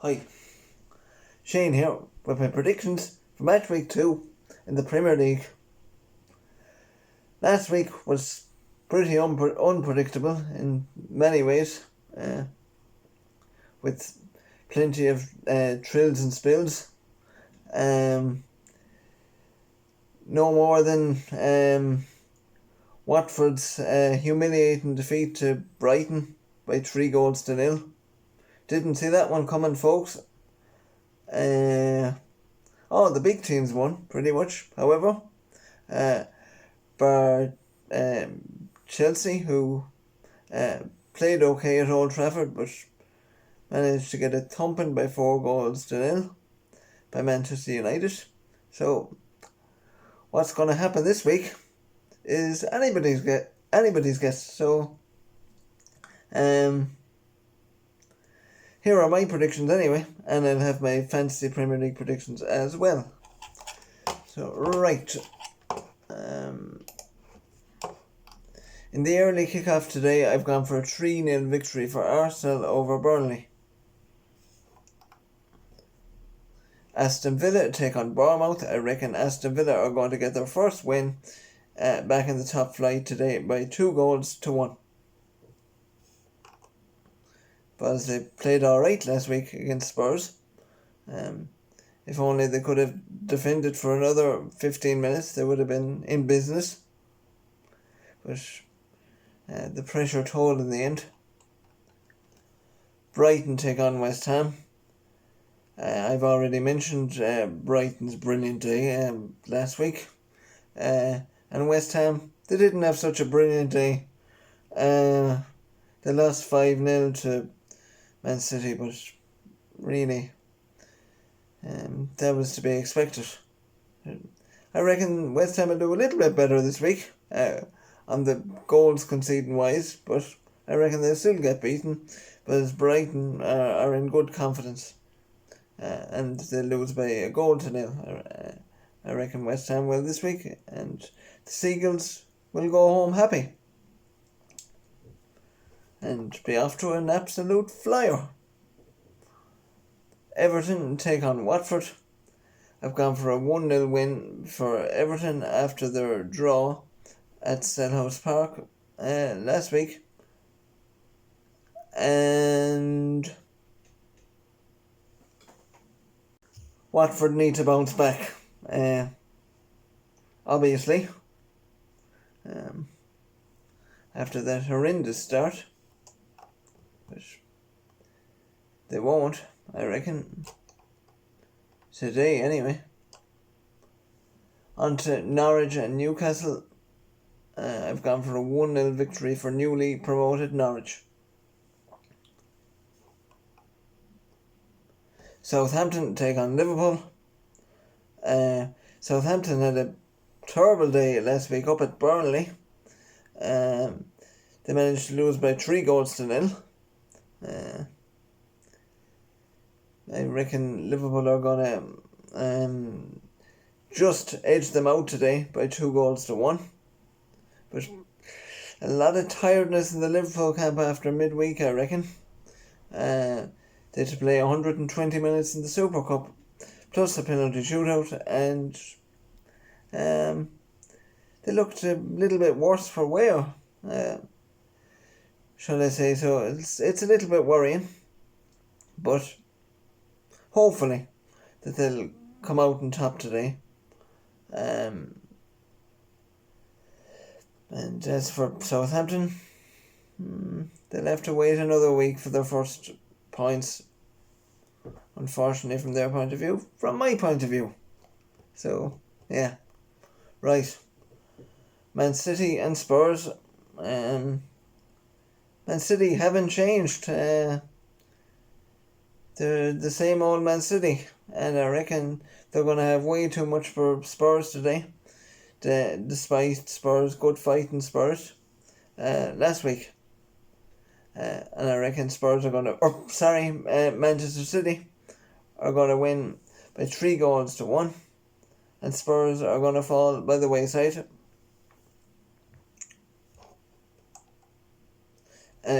Hi, Shane here with my predictions for match week 2 in the Premier League. Last week was pretty unpredictable in many ways, with plenty of thrills and spills. No more than Watford's humiliating defeat to Brighton by 3-0. Didn't see that one coming, folks. The big teams won, pretty much. However, bar Chelsea, who played okay at Old Trafford, but managed to get a thumping by 4-0 by Manchester United. So, what's going to happen this week is anybody's guess. So, here are my predictions anyway, and I'll have my fantasy Premier League predictions as well. So, right. In the early kick-off today, I've gone for a 3-0 victory for Arsenal over Burnley. Aston Villa take on Bournemouth. I reckon Aston Villa are going to get their first win back in the top flight today by 2-1. Because they played alright last week against Spurs. If only they could have defended for another 15 minutes, they would have been in business. But the pressure told in the end. Brighton take on West Ham. I've already mentioned Brighton's brilliant day last week. And West Ham, they didn't have such a brilliant day. They lost 5-0 to Man City, but really, that was to be expected. I reckon West Ham will do a little bit better this week on the goals conceding wise, but I reckon they'll still get beaten. But as Brighton are in good confidence, and they'll lose by 1-0. I reckon West Ham will this week, and the Seagulls will go home happy and be off to an absolute flyer. Everton take on Watford. I've gone for a 1-0 win for Everton after their draw at Selhurst Park last week. And Watford need to bounce back, obviously, after that horrendous start. But they won't, I reckon. Today, anyway. On to Norwich and Newcastle. I've gone for a 1-0 victory for newly promoted Norwich. Southampton take on Liverpool. Southampton had a terrible day last week up at Burnley. They managed to lose by 3-0. I reckon Liverpool are going to just edge them out today by 2-1. But a lot of tiredness in the Liverpool camp after midweek, I reckon. They had to play 120 minutes in the Super Cup, plus a penalty shootout, and they looked a little bit worse for wear, shall I say. So it's a little bit worrying, but hopefully that they'll come out on top today. And as for Southampton, they'll have to wait another week for their first points, unfortunately, from their point of view. From my point of view. So, yeah. Right. Man City and Spurs. Man City haven't changed. They're the same old Man City. And I reckon they're going to have way too much for Spurs today. Despite Spurs' good fighting Spurs last week. And I reckon Spurs are going to... Manchester City are going to win by 3-1. And Spurs are going to fall by the wayside.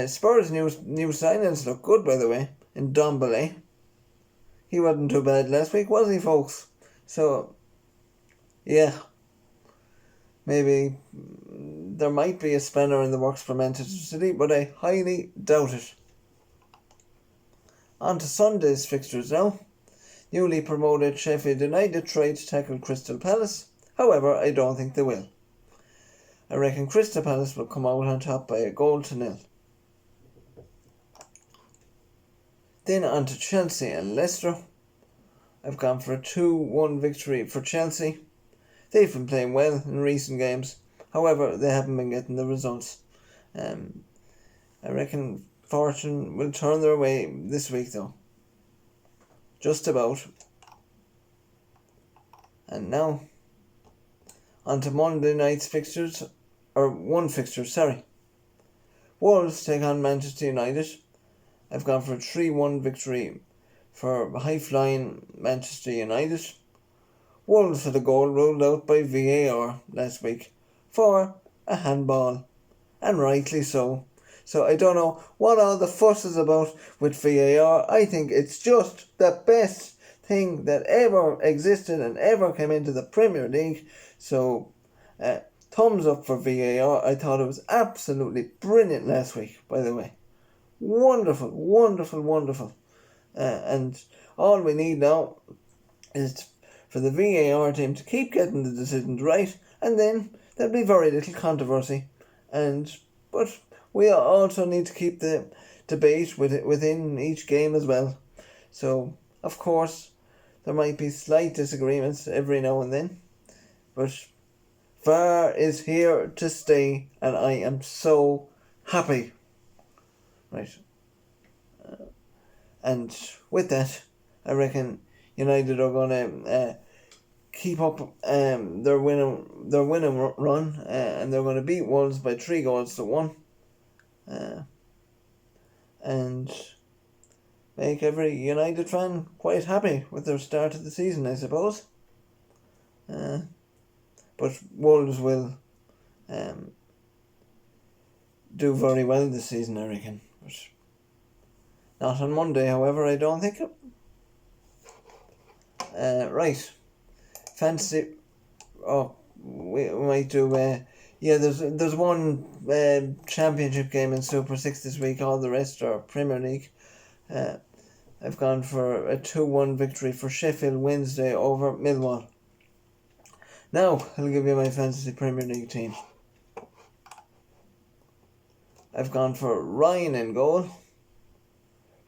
Spurs' new signings look good, by the way, in Ndombele. he wasn't too bad last week, was he, folks? So, yeah, maybe there might be a spanner in the works for Manchester City, but I highly doubt it. On to Sunday's fixtures now. Newly promoted Sheffield United try to tackle Crystal Palace. However, I don't think they will. I reckon Crystal Palace will come out on top by 1-0. Then on to Chelsea and Leicester. I've gone for a 2-1 victory for Chelsea. They've been playing well in recent games. However, they haven't been getting the results. I reckon fortune will turn their way this week though. Just about. And now, on to Monday night's fixtures. Wolves take on Manchester United. I've gone for a 3-1 victory for high-flying Manchester United. Wolves had a goal ruled out by VAR last week for a handball, and rightly so. So I don't know what all the fuss is about with VAR. I think it's just the best thing that ever existed and ever came into the Premier League. So thumbs up for VAR. I thought it was absolutely brilliant last week, by the way. Wonderful, wonderful, wonderful. And all we need now is for the VAR team to keep getting the decisions right, and then there'll be very little controversy. But we also need to keep the debate within each game as well. So, of course, there might be slight disagreements every now and then, but VAR is here to stay, and I am so happy. Right. And with that, I reckon United are going to keep up their winning run, and they're going to beat Wolves by 3-1, and make every United fan quite happy with their start of the season, I suppose. But Wolves will do very well this season, I reckon. But not on Monday, however, I don't think. Right. Fantasy. Oh, we might do. There's one championship game in Super 6 this week. All the rest are Premier League. I've gone for a 2-1 victory for Sheffield Wednesday over Millwall. Now, I'll give you my fantasy Premier League team. I've gone for Ryan in goal,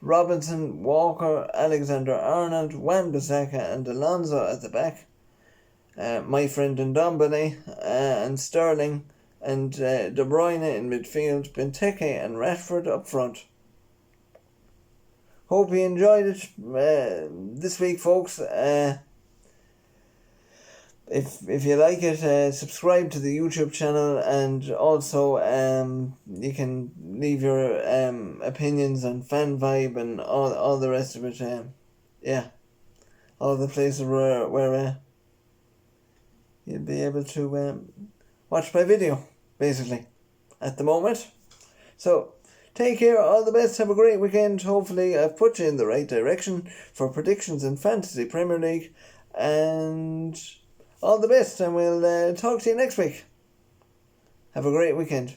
Robinson, Walker, Alexander-Arnold, Wan-Bissaka and Alonso at the back. My friend Ndombele and Sterling and De Bruyne in midfield, Benteke and Rashford up front. Hope you enjoyed it this week, folks. If you like it, subscribe to the YouTube channel, and also you can leave your opinions on Fan Vibe and all the rest of it. All the places where you'll be able to watch my video, basically, at the moment. So, take care, all the best, have a great weekend. Hopefully I've put you in the right direction for predictions in Fantasy Premier League, and all the best, and we'll talk to you next week. Have a great weekend.